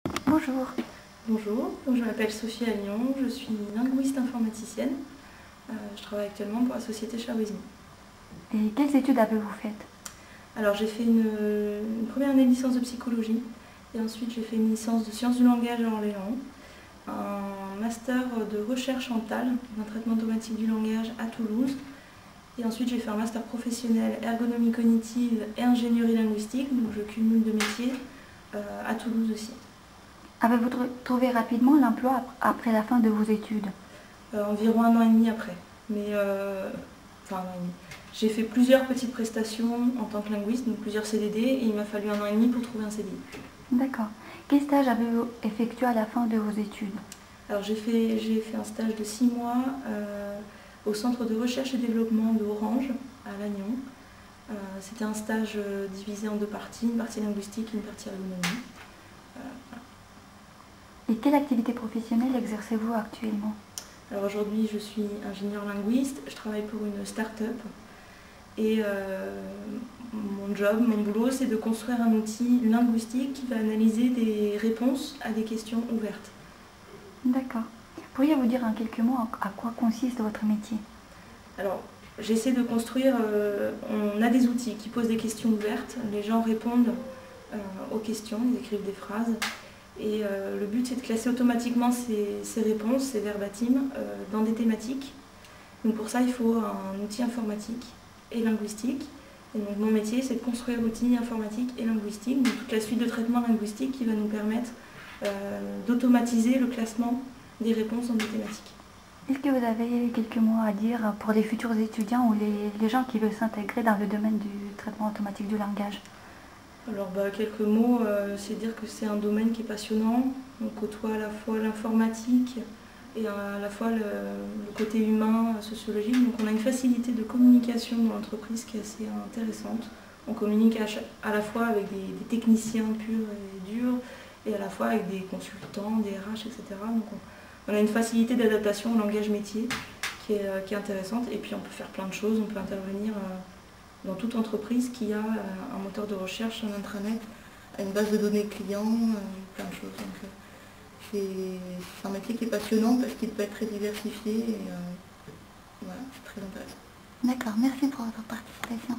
Bonjour. Bonjour, donc je m'appelle Sophie Agnon, je suis linguiste informaticienne. Je travaille actuellement pour la société Charwisme. Et quelles études avez-vous faites? Alors j'ai fait une première année de licence de psychologie et ensuite j'ai fait une licence de sciences du langage à Orléans, un master de recherche en TAL, un traitement automatique du langage à Toulouse. Et ensuite j'ai fait un master professionnel ergonomie cognitive et ingénierie linguistique, donc je cumule de métiers à Toulouse aussi. Avez-vous trouvé rapidement l'emploi après la fin de vos études? Environ 1 an et demi après. Enfin 1 an et demi. J'ai fait plusieurs petites prestations en tant que linguiste, donc plusieurs CDD, et il m'a fallu 1 an et demi pour trouver un CDI. D'accord. Quel stage avez-vous effectué à la fin de vos études? Alors j'ai fait un stage de 6 mois au centre de recherche et développement de Orange, à Lannion. C'était un stage divisé en 2 parties, une partie linguistique et une partie ergonomie. Et quelle activité professionnelle exercez-vous actuellement? Alors aujourd'hui je suis ingénieure linguiste, je travaille pour une start-up et mon boulot c'est de construire un outil linguistique qui va analyser des réponses à des questions ouvertes. D'accord. Pourriez-vous dire en quelques mots à quoi consiste votre métier? Alors j'essaie de construire, on a des outils qui posent des questions ouvertes, les gens répondent aux questions, ils écrivent des phrases. Et le but c'est de classer automatiquement ces réponses, ces verbatims, dans des thématiques. Donc pour ça il faut un outil informatique et linguistique. Et donc mon métier c'est de construire l'outil informatique et linguistique, donc toute la suite de traitement linguistique qui va nous permettre d'automatiser le classement des réponses dans des thématiques. Est-ce que vous avez quelques mots à dire pour les futurs étudiants ou les gens qui veulent s'intégrer dans le domaine du traitement automatique du langage? Alors quelques mots, c'est dire que c'est un domaine qui est passionnant, on côtoie à la fois l'informatique et à la fois le côté humain, sociologique. Donc on a une facilité de communication dans l'entreprise qui est assez intéressante. On communique à la fois avec des techniciens purs et durs et à la fois avec des consultants, des RH, etc. Donc on a une facilité d'adaptation au langage métier qui est intéressante. Et puis on peut faire plein de choses, on peut intervenir dans toute entreprise qui a un moteur de recherche, un intranet, une base de données clients, plein de choses. Donc c'est un métier qui est passionnant parce qu'il peut être très diversifié et voilà, c'est très intéressant. D'accord, merci pour votre participation.